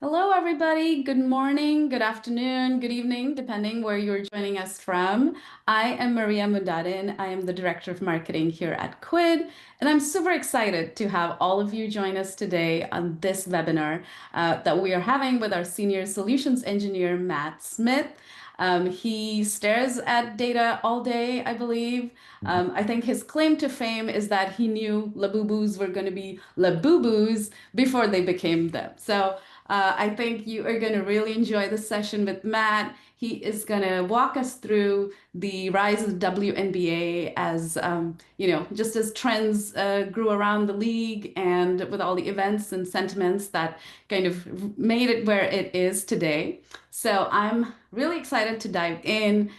Hello, everybody. Good morning, good afternoon, good evening, depending where you're joining us from. I am Maria Mudadin. I am the Director of Marketing here at Quid, and I'm super excited to have all of you join us today on this webinar that we are having with our Senior Solutions Engineer, Matt Smith. He stares at data all day, I believe. I think his claim to fame is that he knew Labubus were going to be Labubus before they became them. So I think you are going to really enjoy the session with Matt. He is going to walk us through the rise of WNBA as, just as trends grew around the league and with all the events and sentiments that kind of made it where it is today. So I'm really excited to dive in.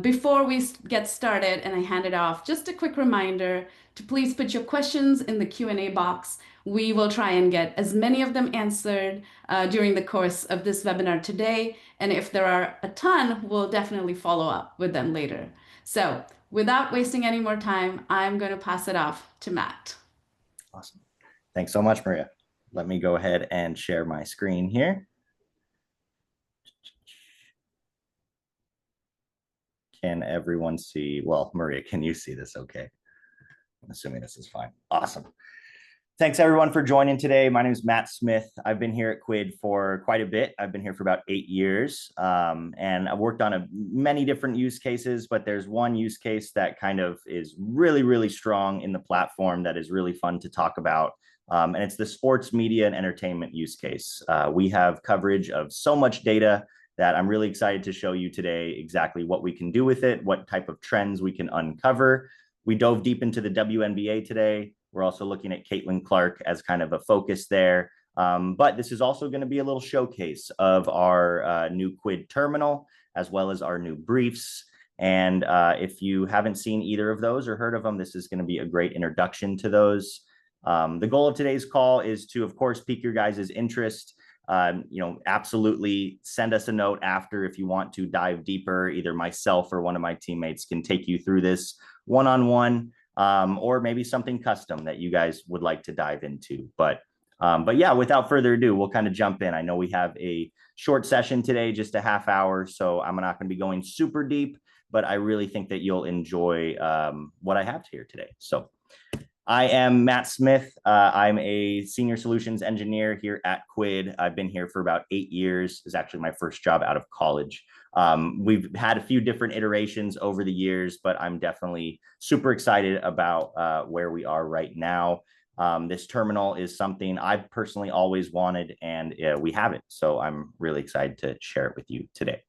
Before we get started and I hand it off, just a quick reminder to please put your questions in the Q&A box. We will try and get as many of them answered during the course of this webinar today. And if there are a ton, we'll definitely follow up with them later. So without wasting any more time, I'm going to pass it off to Matt. Awesome. Thanks so much, Maria. Let me go ahead and share my screen here. Can everyone see? Well, Maria, can you see this okay? I'm assuming this is fine. Awesome. Thanks everyone for joining today. My name is Matt Smith. I've been here at Quid for quite a bit. I've been here for about 8 years, and I've worked on many different use cases, but there's one use case that kind of is really, really strong in the platform that is really fun to talk about. And it's the sports media and entertainment use case. We have coverage of so much data that I'm really excited to show you today exactly what we can do with it, what type of trends we can uncover. We dove deep into the WNBA today. We're also looking at Caitlin Clark as kind of a focus there. But this is also going to be a little showcase of our new Quid terminal, as well as our new briefs. And if you haven't seen either of those or heard of them, this is going to be a great introduction to those. The goal of today's call is to, of course, pique your guys' interest. Absolutely send us a note after if you want to dive deeper. Either myself or one of my teammates can take you through this one-on-one, or maybe something custom that you guys would like to dive into. But yeah, without further ado, we'll kind of jump in. I know we have a short session today, just a half hour, so I'm not going to be going super deep, but I really think that you'll enjoy what I have here today. So I am Matt Smith. I'm a senior solutions engineer here at Quid. I've been here for about 8 years. It's actually my first job out of college. We've had a few different iterations over the years, but I'm definitely super excited about where we are right now. This terminal is something I've personally always wanted, and we have it. So I'm really excited to share it with you today.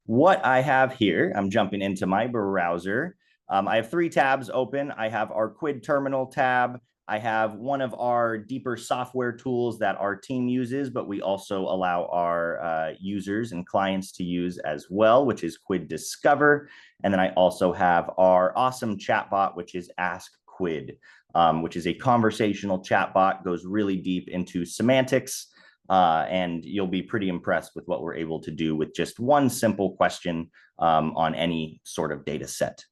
What I have here, I'm jumping into my browser. I have 3 tabs open. I have our Quid terminal tab. I have one of our deeper software tools that our team uses, but we also allow our users and clients to use as well, which is Quid Discover. And then I also have our awesome chatbot, which is Ask Quid, which is a conversational chatbot, goes really deep into semantics. And you'll be pretty impressed with what we're able to do with just one simple question on any sort of data set.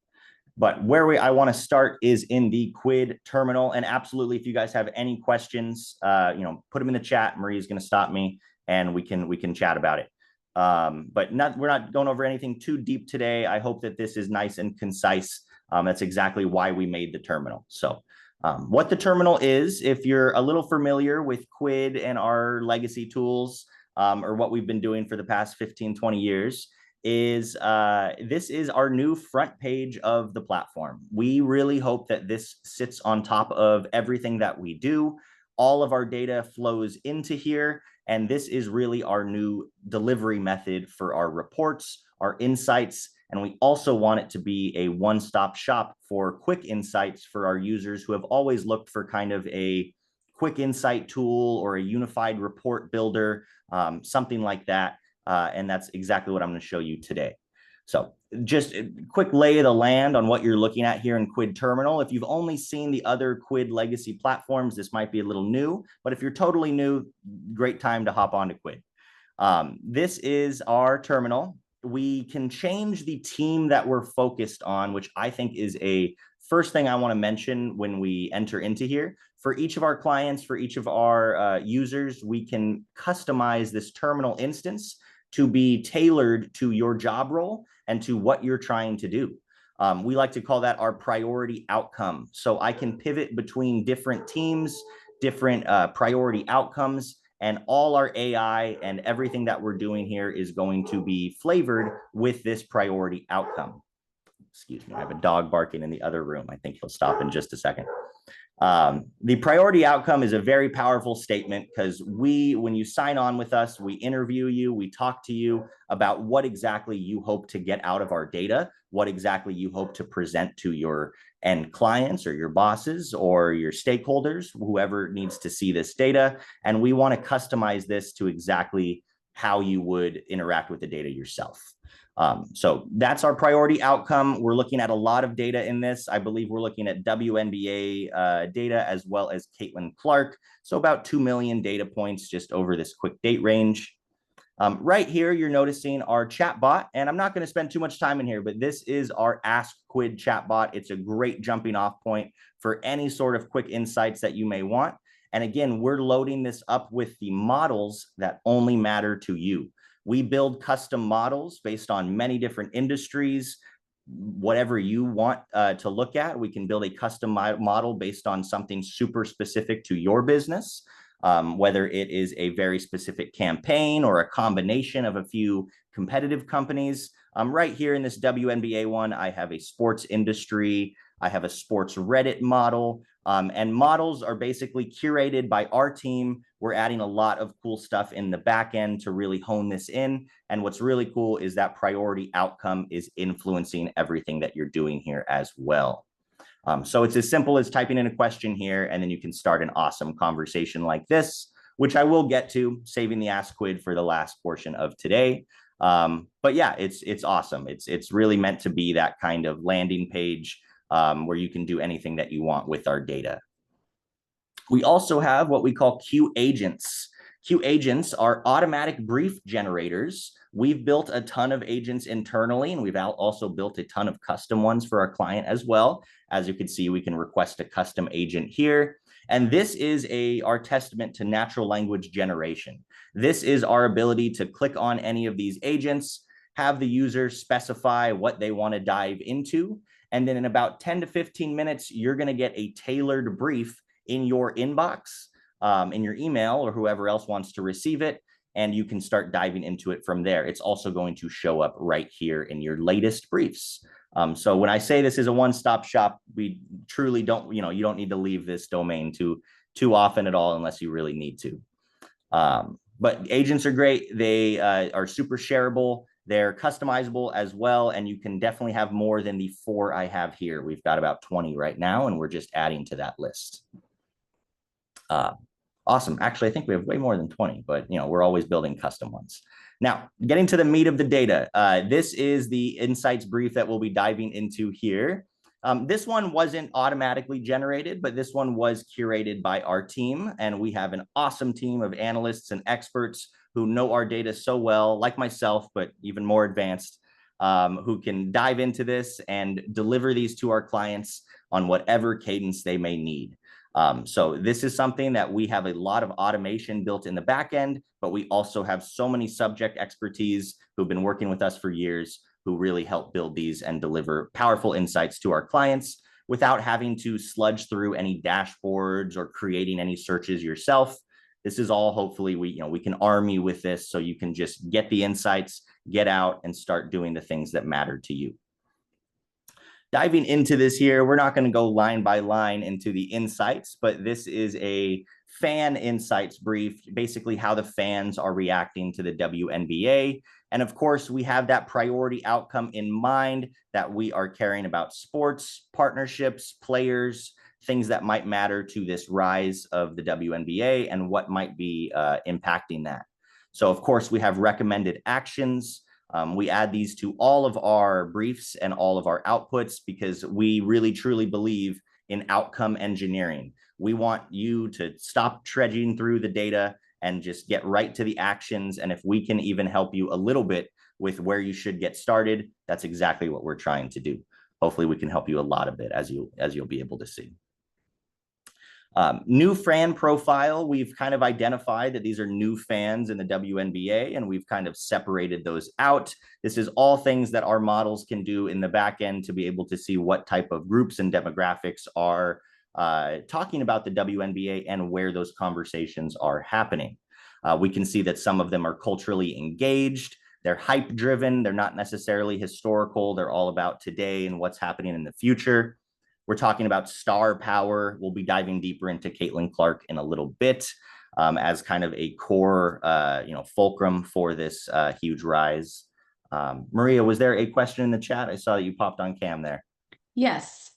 But where I want to start is in the Quid terminal. And absolutely, if you guys have any questions, put them in the chat. Maria's going to stop me, and we can chat about it. But we're not going over anything too deep today. I hope that this is nice and concise. That's exactly why we made the terminal. So what the terminal is, if you're a little familiar with Quid and our legacy tools, or what we've been doing for the past 15, 20 years, is this is our new front page of the platform. We really hope that this sits on top of everything that we do. All of our data flows into here, and this is really our new delivery method for our reports, our insights, and we also want it to be a one-stop shop for quick insights for our users who have always looked for kind of a quick insight tool or a unified report builder, something like that. And that's exactly what I'm going to show you today. So just a quick lay of the land on what you're looking at here in Quid Terminal. If you've only seen the other Quid legacy platforms, this might be a little new, but if you're totally new, great time to hop onto Quid. This is our terminal. We can change the team that we're focused on, which I think is a first thing I want to mention when we enter into here, for each of our clients, for each of our users, we can customize this terminal instance to be tailored to your job role and to what you're trying to do. We like to call that our priority outcome. So I can pivot between different teams, different priority outcomes, and all our AI and everything that we're doing here is going to be flavored with this priority outcome. Excuse me, I have a dog barking in the other room. I think he'll stop in just a second. The priority outcome is a very powerful statement because when you sign on with us, we interview you, we talk to you about what exactly you hope to get out of our data, what exactly you hope to present to your end clients or your bosses or your stakeholders, whoever needs to see this data. And we want to customize this to exactly how you would interact with the data yourself. So that's our priority outcome. We're looking at a lot of data in this. I believe we're looking at WNBA data as well as Caitlin Clark. So about 2 million data points just over this quick date range. Right here, you're noticing our chatbot, and I'm not going to spend too much time in here, but this is our Ask Quid chatbot. It's a great jumping off point for any sort of quick insights that you may want. And again, we're loading this up with the models that only matter to you. We build custom models based on many different industries. Whatever you want to look at, we can build a custom model based on something super specific to your business, whether it is a very specific campaign or a combination of a few competitive companies. Right here in this WNBA one, I have a sports industry. I have a sports Reddit model. And models are basically curated by our team. We're adding a lot of cool stuff in the back end to really hone this in. And what's really cool is that priority outcome is influencing everything that you're doing here as well. So it's as simple as typing in a question here, and then you can start an awesome conversation like this, which I will get to, saving the Ask Quid for the last portion of today. But yeah, it's awesome. It's really meant to be that kind of landing page where you can do anything that you want with our data. We also have what we call Q agents. Q agents are automatic brief generators. We've built a ton of agents internally, and we've also built a ton of custom ones for our client as well. As you can see, we can request a custom agent here. And this is our testament to natural language generation. This is our ability to click on any of these agents, have the user specify what they want to dive into, and then in about 10 to 15 minutes, you're going to get a tailored brief in your inbox, in your email, or whoever else wants to receive it, and you can start diving into it from there. It's also going to show up right here in your latest briefs. So when I say this is a one-stop shop, we truly don't, you don't need to leave this domain too often at all unless you really need to. But agents are great. They are super shareable. They're customizable as well, and you can definitely have more than the 4 I have here. We've got about 20 right now, and we're just adding to that list. Awesome. Actually, I think we have way more than 20, but we're always building custom ones. Now, getting to the meat of the data, this is the insights brief that we'll be diving into here. This one wasn't automatically generated, but this one was curated by our team, and we have an awesome team of analysts and experts who know our data so well, like myself, but even more advanced, who can dive into this and deliver these to our clients on whatever cadence they may need. So this is something that we have a lot of automation built in the back end, but we also have so many subject expertise who've been working with us for years who really help build these and deliver powerful insights to our clients without having to sludge through any dashboards or creating any searches yourself. This is all, hopefully, we can arm you with this so you can just get the insights, get out, and start doing the things that matter to you. Diving into this here, we're not going to go line by line into the insights, but this is a fan insights brief, basically how the fans are reacting to the WNBA. And of course, we have that priority outcome in mind that we are caring about sports, partnerships, players, things that might matter to this rise of the WNBA and what might be impacting that. So of course, we have recommended actions. We add these to all of our briefs and all of our outputs because we really truly believe in outcome engineering. We want you to stop trudging through the data and just get right to the actions. And if we can even help you a little bit with where you should get started, that's exactly what we're trying to do. hopefully we can help you a lot of it, as you'll be able to see. New fan profile, we've kind of identified that these are new fans in the WNBA, and we've kind of separated those out. This is all things that our models can do in the back end to be able to see what type of groups and demographics are talking about the WNBA and where those conversations are happening. We can see that some of them are culturally engaged. They're hype driven. They're not necessarily historical. They're all about today and what's happening in the future. We're talking about star power. We'll be diving deeper into Caitlin Clark in a little bit as kind of a core, fulcrum for this huge rise. Maria, was there a question in the chat? I saw that you popped on cam there. Yes.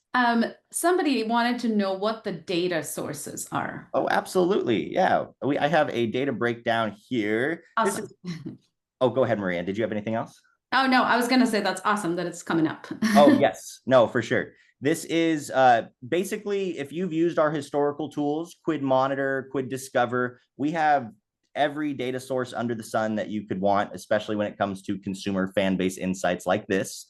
Somebody wanted to know what the data sources are. Oh, absolutely. Yeah. I have a data breakdown here. Awesome. Oh, go ahead, Maria. Did you have anything else? Oh, no, I was going to say that's awesome that it's coming up. Oh, yes. No, for sure. This is basically, if you've used our historical tools, Quid Monitor, Quid Discover, we have every data source under the sun that you could want, especially when it comes to consumer fan base insights like this.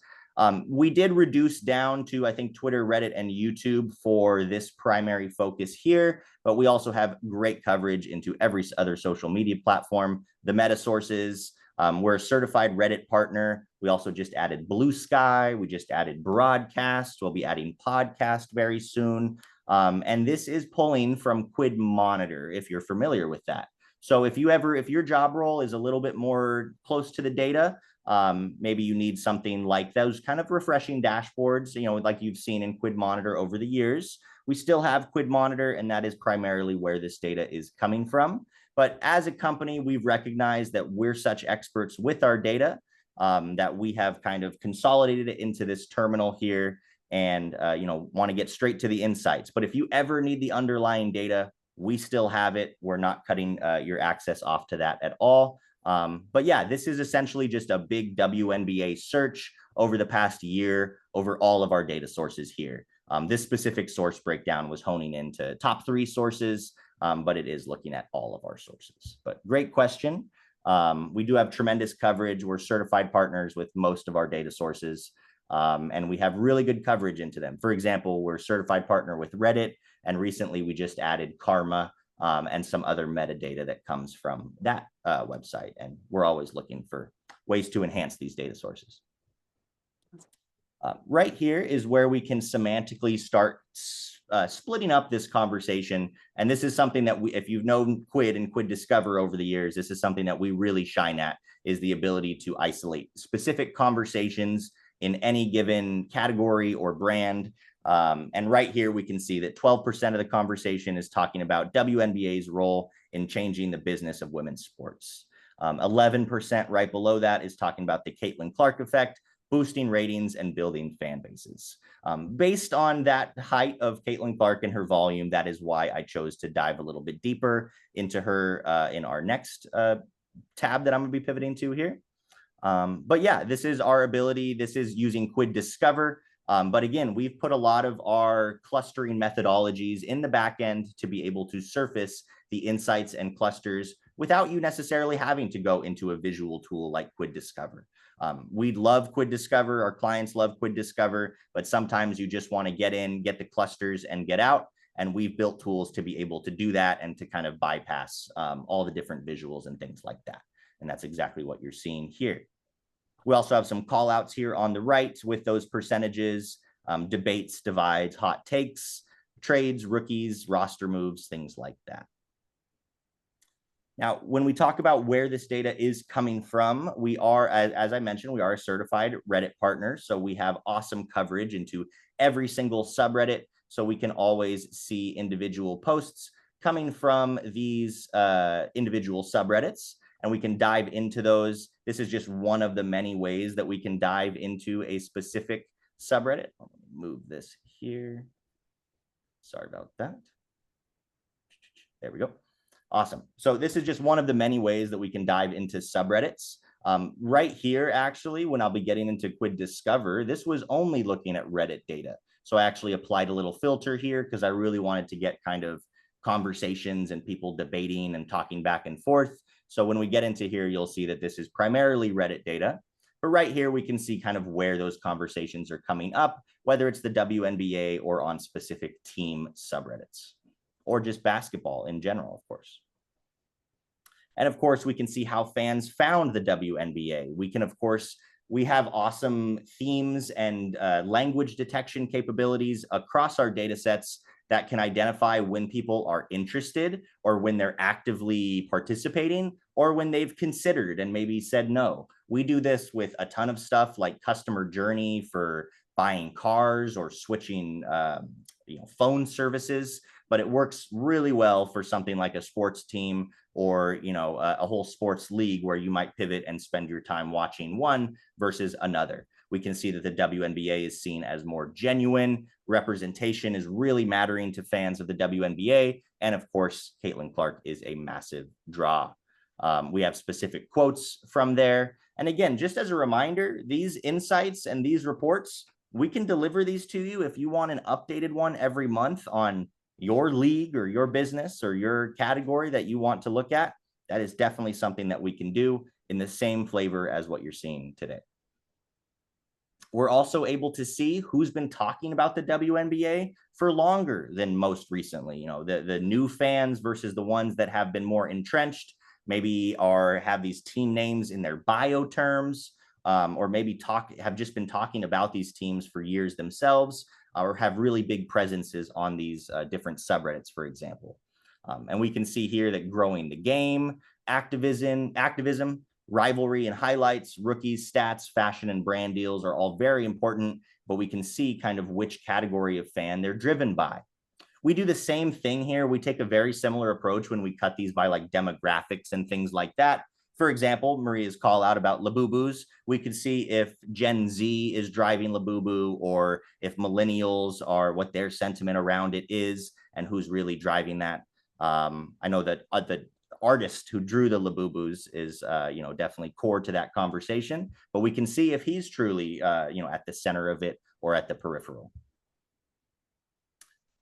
We did reduce down to, I think, Twitter, Reddit, and YouTube for this primary focus here, but we also have great coverage into every other social media platform. The meta sources, we're a certified Reddit partner. We also just added Blue Sky. We just added broadcast. We'll be adding podcast very soon. And this is pulling from Quid Monitor, if you're familiar with that. So if your job role is a little bit more close to the data, maybe you need something like those kind of refreshing dashboards, like you've seen in Quid Monitor over the years. We still have Quid Monitor, and that is primarily where this data is coming from. But as a company, we've recognized that we're such experts with our data that we have kind of consolidated it into this terminal here and, want to get straight to the insights. But if you ever need the underlying data, we still have it. We're not cutting your access off to that at all. But yeah, this is essentially just a big WNBA search over the past year over all of our data sources here. This specific source breakdown was honing into top 3 sources, but it is looking at all of our sources. But great question. We do have tremendous coverage. We're certified partners with most of our data sources, and we have really good coverage into them. For example, we're a certified partner with Reddit, and recently we just added Karma and some other metadata that comes from that website. And we're always looking for ways to enhance these data sources. Right here is where we can semantically start splitting up this conversation. And this is something that if you've known Quid and Quid Discover over the years, this is something that we really shine at, is the ability to isolate specific conversations in any given category or brand. And right here, we can see that 12% of the conversation is talking about WNBA's role in changing the business of women's sports. 11% right below that is talking about the Caitlin Clark effect, boosting ratings and building fan bases. Based on that height of Caitlin Clark and her volume, that is why I chose to dive a little bit deeper into her in our next tab that I'm going to be pivoting to here. But yeah, this is our ability. This is using Quid Discover. But again, we've put a lot of our clustering methodologies in the back end to be able to surface the insights and clusters without you necessarily having to go into a visual tool like Quid Discover. We love Quid Discover. Our clients love Quid Discover, but sometimes you just want to get in, get the clusters, and get out. And we've built tools to be able to do that and to kind of bypass all the different visuals and things like that. And that's exactly what you're seeing here. We also have some call outs here on the right with those percentages, debates, divides, hot takes, trades, rookies, roster moves, things like that. Now, when we talk about where this data is coming from, we are, as I mentioned, we are a certified Reddit partner. So we have awesome coverage into every single subreddit. So we can always see individual posts coming from these individual subreddits, and we can dive into those. This is just one of the many ways that we can dive into a specific subreddit. I'll move this here. Sorry about that. There we go. Awesome. So this is just one of the many ways that we can dive into subreddits. Right here, actually, when I'll be getting into Quid Discover, this was only looking at Reddit data. So I actually applied a little filter here because I really wanted to get kind of conversations and people debating and talking back and forth. So when we get into here, you'll see that this is primarily Reddit data. But right here, we can see kind of where those conversations are coming up, whether it's the WNBA or on specific team subreddits, or just basketball in general, of course. And of course, we can see how fans found the WNBA. We have awesome themes and language detection capabilities across our data sets that can identify when people are interested or when they're actively participating or when they've considered and maybe said no. We do this with a ton of stuff like customer journey for buying cars or switching phone services, but it works really well for something like a sports team or a whole sports league where you might pivot and spend your time watching one versus another. We can see that the WNBA is seen as more genuine. Representation is really mattering to fans of the WNBA. And of course, Caitlin Clark is a massive draw. We have specific quotes from there. And again, just as a reminder, these insights and these reports, we can deliver these to you if you want an updated one every month on your league or your business or your category that you want to look at. That is definitely something that we can do in the same flavor as what you're seeing today. We're also able to see who's been talking about the WNBA for longer than most recently. The new fans versus the ones that have been more entrenched, maybe have these team names in their bio terms, or maybe have just been talking about these teams for years themselves, or have really big presences on these different subreddits, for example. And we can see here that growing the game, activism, rivalry and highlights, rookies, stats, fashion, and brand deals are all very important, but we can see kind of which category of fan they're driven by. We do the same thing here. We take a very similar approach when we cut these by like demographics and things like that. For example, Maria's call out about Labubus. We could see if Gen Z is driving Labubu or if millennials are, what their sentiment around it is and who's really driving that. I know that the artist who drew the Labubus is, definitely core to that conversation, but we can see if he's truly, at the center of it or at the peripheral.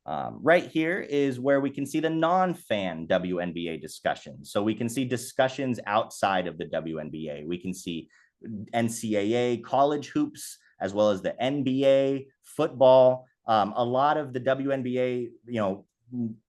Right here is where we can see the non-fan WNBA discussions. So we can see discussions outside of the WNBA. We can see NCAA college hoops, as well as the NBA, football. A lot of the WNBA,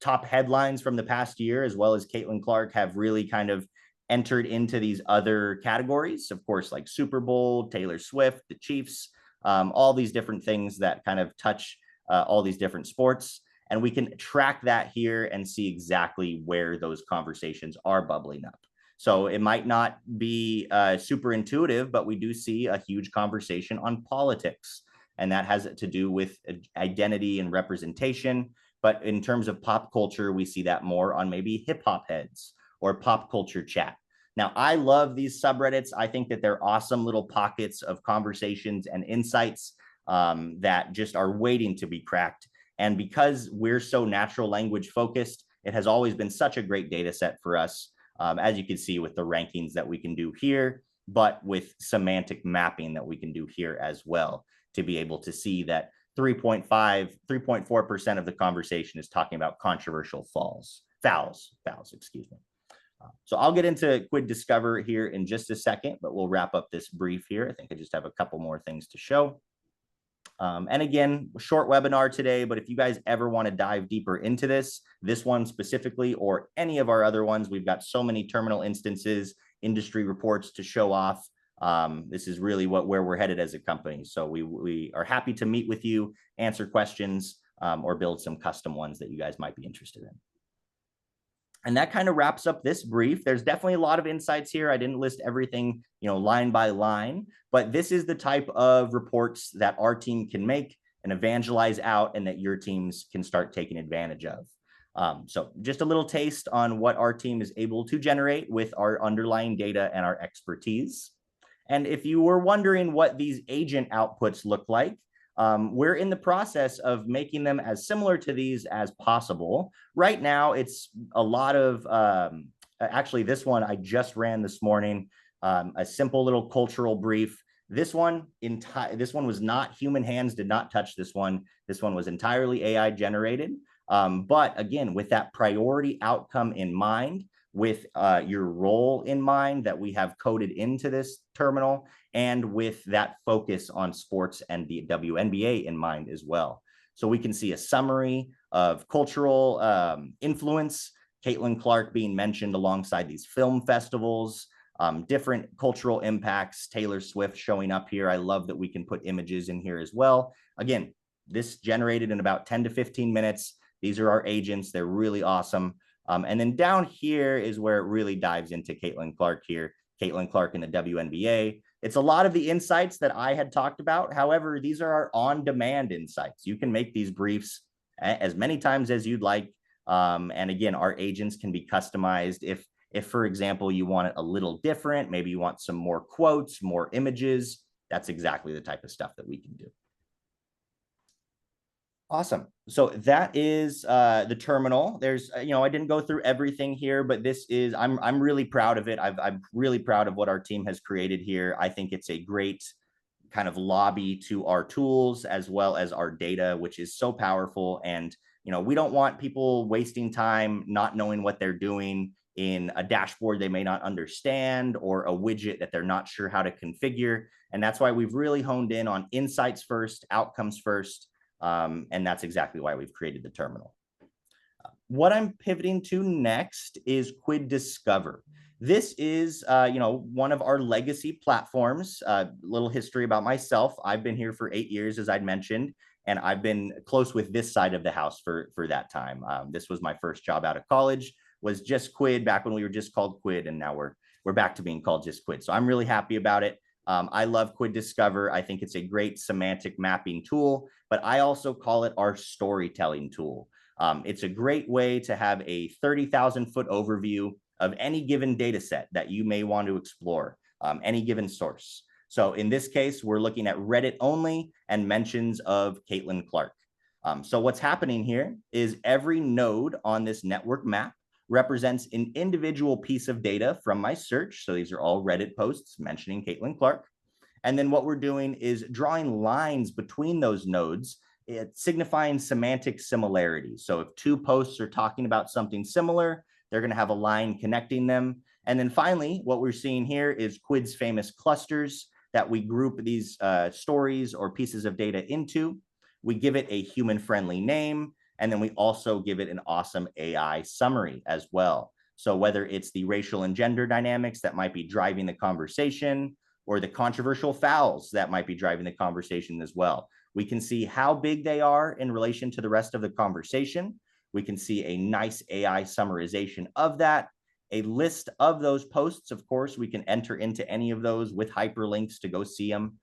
top headlines from the past year, as well as Caitlin Clark, have really kind of entered into these other categories. Of course, like Super Bowl, Taylor Swift, the Chiefs, all these different things that kind of touch all these different sports. And we can track that here and see exactly where those conversations are bubbling up. So it might not be super intuitive, but we do see a huge conversation on politics. And that has to do with identity and representation. But in terms of pop culture, we see that more on maybe hip hop heads or pop culture chat. Now, I love these subreddits. I think that they're awesome little pockets of conversations and insights that just are waiting to be cracked. And because we're so natural language focused, it has always been such a great data set for us, as you can see with the rankings that we can do here, but with semantic mapping that we can do here as well, to be able to see that 3.4% of the conversation is talking about controversial fouls, excuse me. So I'll get into Quid Discover here in just a second, but we'll wrap up this brief here. I think I just have a couple more things to show. And again, short webinar today, but if you guys ever want to dive deeper into this one specifically, or any of our other ones, we've got so many terminal instances, industry reports to show off. This is really where we're headed as a company. So we are happy to meet with you, answer questions, or build some custom ones that you guys might be interested in. And that kind of wraps up this brief. There's definitely a lot of insights here. I didn't list everything, line by line, but this is the type of reports that our team can make and evangelize out, and that your teams can start taking advantage of. So just a little taste on what our team is able to generate with our underlying data and our expertise. And if you were wondering what these agent outputs look like, we're in the process of making them as similar to these as possible. Right now, it's a lot of, actually this one I just ran this morning, a simple little cultural brief. This one was not, human hands did not touch this one. This one was entirely AI generated. But again, with that priority outcome in mind, with your role in mind that we have coded into this terminal, and with that focus on sports and the WNBA in mind as well. So we can see a summary of cultural influence, Caitlin Clark being mentioned alongside these film festivals, different cultural impacts, Taylor Swift showing up here. I love that we can put images in here as well. Again, this generated in about 10 to 15 minutes. These are our agents. They're really awesome. And then down here is where it really dives into Caitlin Clark here, Caitlin Clark in the WNBA. It's a lot of the insights that I had talked about. However, these are our on-demand insights. You can make these briefs as many times as you'd like. And again, our agents can be customized. If, for example, you want it a little different, maybe you want some more quotes, more images, that's exactly the type of stuff that we can do. Awesome. So that is the terminal. There's, I didn't go through everything here, but this is, I'm really proud of it. I'm really proud of what our team has created here. I think it's a great kind of lobby to our tools as well as our data, which is so powerful. And, we don't want people wasting time not knowing what they're doing in a dashboard they may not understand or a widget that they're not sure how to configure. And that's why we've really honed in on insights first, outcomes first. And that's exactly why we've created the terminal. What I'm pivoting to next is Quid Discover. This is, one of our legacy platforms. Little history about myself. I've been here for 8 years, as I'd mentioned, and I've been close with this side of the house for that time. This was my first job out of college, was just Quid back when we were just called Quid, and now we're back to being called just Quid. So I'm really happy about it. I love Quid Discover. I think it's a great semantic mapping tool, but I also call it our storytelling tool. It's a great way to have a 30,000-foot overview of any given data set that you may want to explore, any given source. So in this case, we're looking at Reddit only and mentions of Caitlin Clark. So what's happening here is every node on this network map represents an individual piece of data from my search. So these are all Reddit posts mentioning Caitlin Clark. And then what we're doing is drawing lines between those nodes, signifying semantic similarities. So if two posts are talking about something similar, they're going to have a line connecting them. And then finally, what we're seeing here is Quid's famous clusters that we group these stories or pieces of data into. We give it a human-friendly name, and then we also give it an awesome AI summary as well. So whether it's the racial and gender dynamics that might be driving the conversation, or the controversial fouls that might be driving the conversation as well, we can see how big they are in relation to the rest of the conversation. We can see a nice AI summarization of that. A list of those posts, of course, we can enter into any of those with hyperlinks to go see them.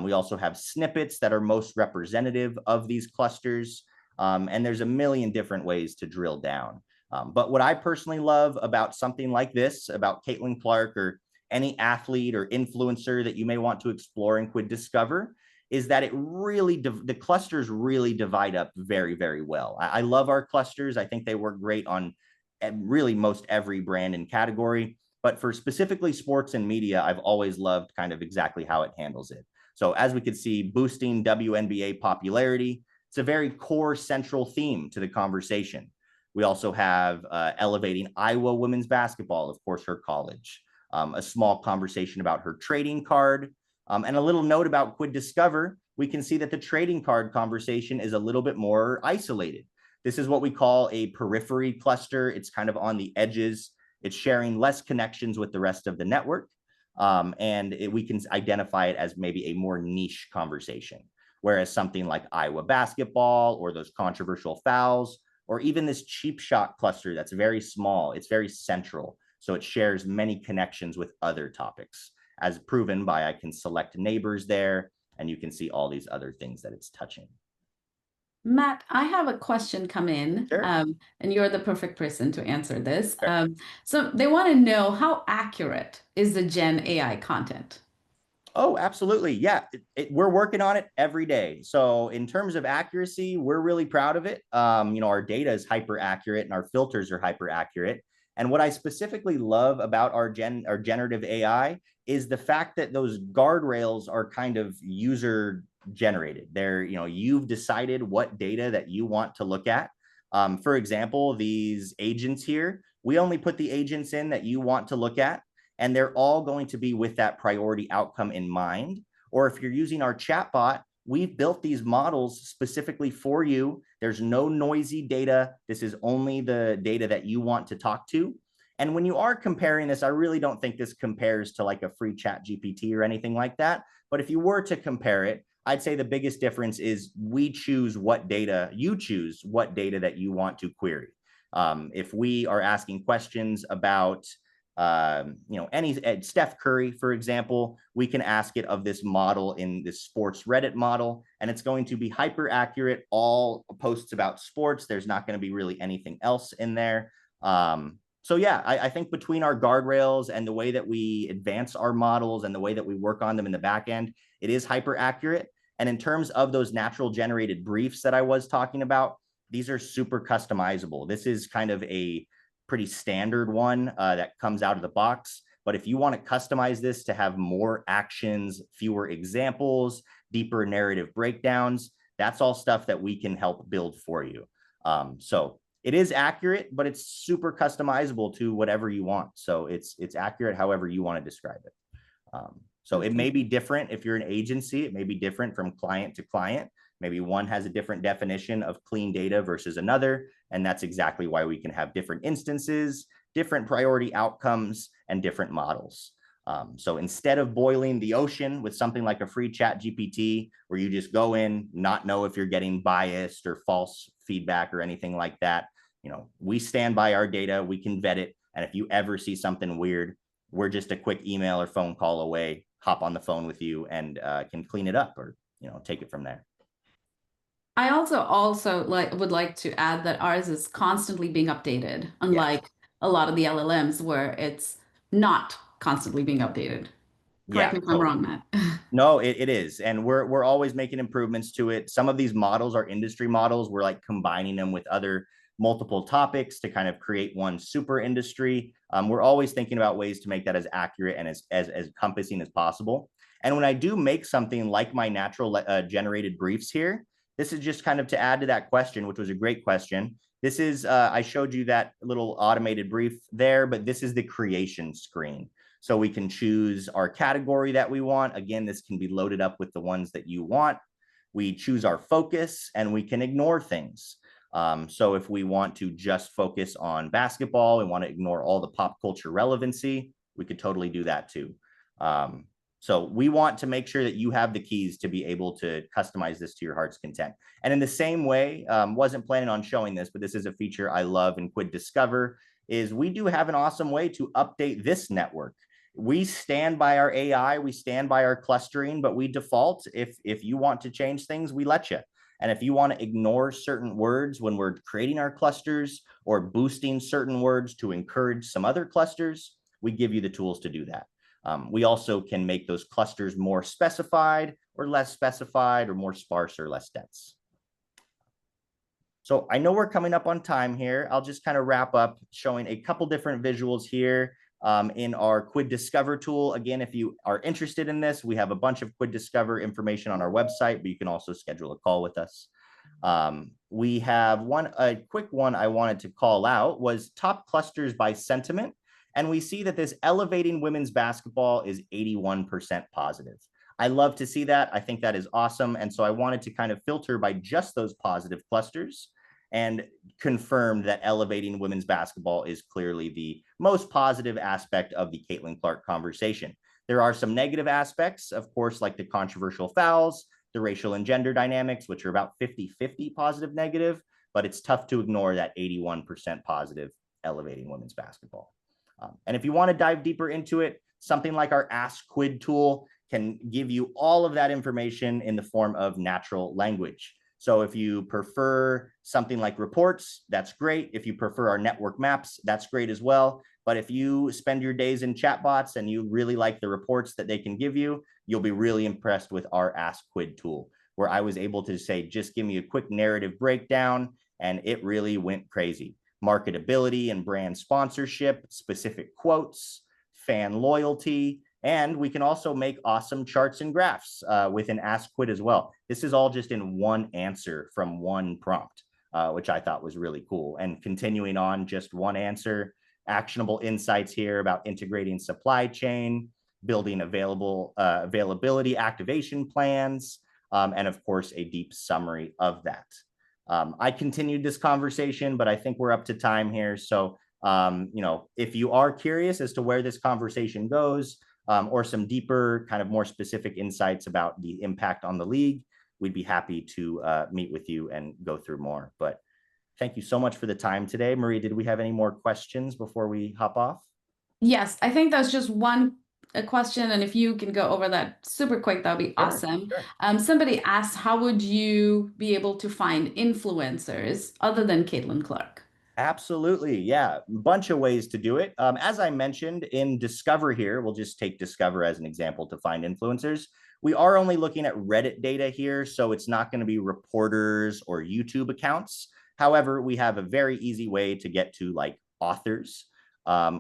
We also have snippets that are most representative of these clusters. And there's a million different ways to drill down. But what I personally love about something like this, about Caitlin Clark or any athlete or influencer that you may want to explore in Quid Discover, is that the clusters really divide up very, very well. I love our clusters. I think they work great on really most every brand and category. But for specifically sports and media, I've always loved kind of exactly how it handles it. So as we could see, boosting WNBA popularity, it's a very core central theme to the conversation. We also have elevating Iowa women's basketball, of course, her college, a small conversation about her trading card, and a little note about Quid Discover. We can see that the trading card conversation is a little bit more isolated. This is what we call a periphery cluster. It's kind of on the edges. It's sharing less connections with the rest of the network. We can identify it as maybe a more niche conversation. Whereas something like Iowa basketball or those controversial fouls, or even this cheap shot cluster that's very small, it's very central. So it shares many connections with other topics, as proven by I can select neighbors there, and you can see all these other things that it's touching. Matt, I have a question come in, Sure. and you're the perfect person to answer this. Sure. So they want to know, how accurate is the Gen AI content? Oh, absolutely. Yeah, we're working on it every day. So in terms of accuracy, we're really proud of it. Our data is hyper accurate and our filters are hyper accurate. And what I specifically love about our generative AI is the fact that those guardrails are kind of user generated. You've decided what data that you want to look at. For example, these agents here, we only put the agents in that you want to look at. And they're all going to be with that priority outcome in mind. Or if you're using our chatbot, we've built these models specifically for you. There's no noisy data. This is only the data that you want to talk to. And when you are comparing this, I really don't think this compares to like a free chat GPT or anything like that. But if you were to compare it, I'd say the biggest difference is we choose what data, you choose what data that you want to query. If we are asking questions about any Steph Curry, for example, we can ask it of this model in this sports Reddit model, and it's going to be hyper accurate. All posts about sports. There's not going to be really anything else in there. So yeah, I think between our guardrails and the way that we advance our models and the way that we work on them in the back end, it is hyper accurate. And in terms of those natural generated briefs that I was talking about, these are super customizable. This is kind of a pretty standard one that comes out of the box. But if you want to customize this to have more actions, fewer examples, deeper narrative breakdowns, that's all stuff that we can help build for you. So it is accurate, but it's super customizable to whatever you want. So it's accurate however you want to describe it. So it may be different if you're an agency. It may be different from client to client. Maybe one has a different definition of clean data versus another. And that's exactly why we can have different instances, different priority outcomes, and different models. So instead of boiling the ocean with something like a free chat GPT, where you just go in, not know if you're getting biased or false feedback or anything like that, we stand by our data, we can vet it. And if you ever see something weird, we're just a quick email or phone call away, hop on the phone with you and can clean it up or, take it from there. I also would like to add that ours is constantly being updated, unlike a lot of the LLMs where it's not constantly being updated. Correct Yeah, me if I'm totally. wrong, Matt. No, it is. And we're always making improvements to it. Some of these models are industry models. We're like combining them with other multiple topics to kind of create one super industry. We're always thinking about ways to make that as accurate and as encompassing as possible. And when I do make something like my natural generated briefs here, this is just kind of to add to that question, which was a great question. This is, I showed you that little automated brief there, but this is the creation screen. So we can choose our category that we want. Again, this can be loaded up with the ones that you want. We choose our focus and we can ignore things. So if we want to just focus on basketball, we want to ignore all the pop culture relevancy, we could totally do that too. So we want to make sure that you have the keys to be able to customize this to your heart's content. And in the same way, wasn't planning on showing this, but this is a feature I love in Quid Discover, is we do have an awesome way to update this network. We stand by our AI, we stand by our clustering, but we default, if you want to change things, we let you. And if you want to ignore certain words when we're creating our clusters or boosting certain words to encourage some other clusters, we give you the tools to do that. We also can make those clusters more specified or less specified or more sparse or less dense. So I know we're coming up on time here. I'll just kind of wrap up showing a couple different visuals here in our Quid Discover tool. Again, if you are interested in this, we have a bunch of Quid Discover information on our website, but you can also schedule a call with us. We have a quick one I wanted to call out was top clusters by sentiment. And we see that this elevating women's basketball is 81% positive. I love to see that. I think that is awesome. And so I wanted to kind of filter by just those positive clusters and confirm that elevating women's basketball is clearly the most positive aspect of the Caitlin Clark conversation. There are some negative aspects, of course, like the controversial fouls, the racial and gender dynamics, which are about 50-50 positive negative, but it's tough to ignore that 81% positive elevating women's basketball. And if you want to dive deeper into it, something like our Ask Quid tool can give you all of that information in the form of natural language. So if you prefer something like reports, that's great. If you prefer our network maps, that's great as well. But if you spend your days in chatbots and you really like the reports that they can give you, you'll be really impressed with our Ask Quid tool, where I was able to say, just give me a quick narrative breakdown, and it really went crazy. Marketability and brand sponsorship, specific quotes, fan loyalty, and we can also make awesome charts and graphs with an Ask Quid as well. This is all just in one answer from one prompt, which I thought was really cool. And continuing on just one answer, actionable insights here about integrating supply chain, building availability activation plans, and of course, a deep summary of that. I continued this conversation, but I think we're up to time here. So, if you are curious as to where this conversation goes, or some deeper, kind of more specific insights about the impact on the league, we'd be happy to meet with you and go through more. But thank you so much for the time today. Maria, did we have any more questions before we hop off? Yes, I think that's just one a question, and if you can go over that super quick, that'd be Sure, awesome. sure. Somebody asked, how would you be able to find influencers other than Caitlin Clark? Absolutely. Yeah. Bunch of ways to do it. As I mentioned in Discover here, we'll just take Discover as an example to find influencers. We are only looking at Reddit data here, so it's not going to be reporters or YouTube accounts. However, we have a very easy way to get to like authors,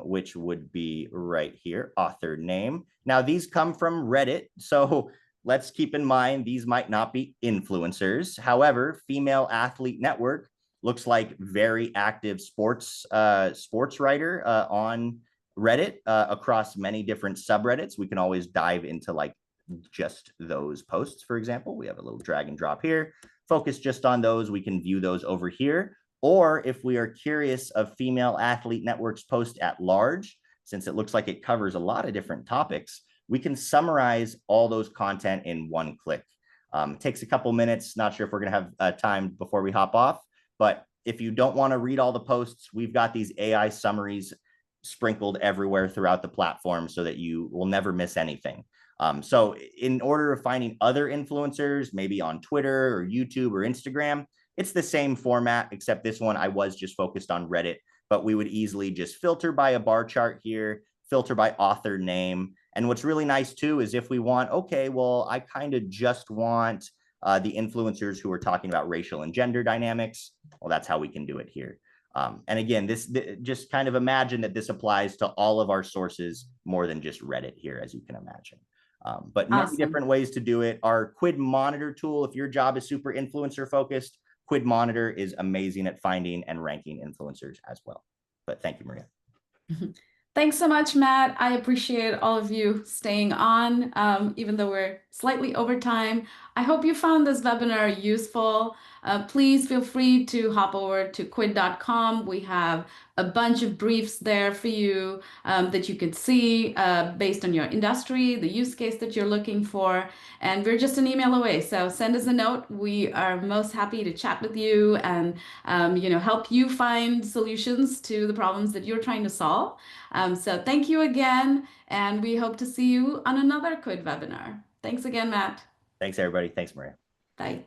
which would be right here, author name. Now, these come from Reddit, so let's keep in mind these might not be influencers. However, Female Athlete Network looks like very active sports writer on Reddit across many different subreddits. We can always dive into like just those posts. For example, we have a little drag and drop here. Focus just on those. We can view those over here. Or if we are curious of Female Athlete Network's post at large, since it looks like it covers a lot of different topics, we can summarize all those content in one click. It takes a couple minutes. Not sure if we're going to have time before we hop off. But if you don't want to read all the posts, we've got these AI summaries sprinkled everywhere throughout the platform so that you will never miss anything. So in order of finding other influencers, maybe on Twitter or YouTube or Instagram, it's the same format, except this one I was just focused on Reddit, but we would easily just filter by a bar chart here, filter by author name. And what's really nice too is if we want, okay, well, I kind of just want the influencers who are talking about racial and gender dynamics, well, that's how we can do it here. And again, just kind of imagine that this applies to all of our sources more than just Reddit here, as you can imagine. But many Awesome. different ways to do it. Our Quid Monitor tool, if your job is super influencer focused, Quid Monitor is amazing at finding and ranking influencers as well. But thank you, Maria. Thanks so much, Matt. I appreciate all of you staying on, even though we're slightly over time. I hope you found this webinar useful. Please feel free to hop over to quid.com. We have a bunch of briefs there for you that you could see based on your industry, the use case that you're looking for. And we're just an email away. So send us a note. We are most happy to chat with you and help you find solutions to the problems that you're trying to solve. So thank you again, and we hope to see you on another Quid webinar. Thanks again, Matt. Thanks, everybody. Thanks, Maria. Bye.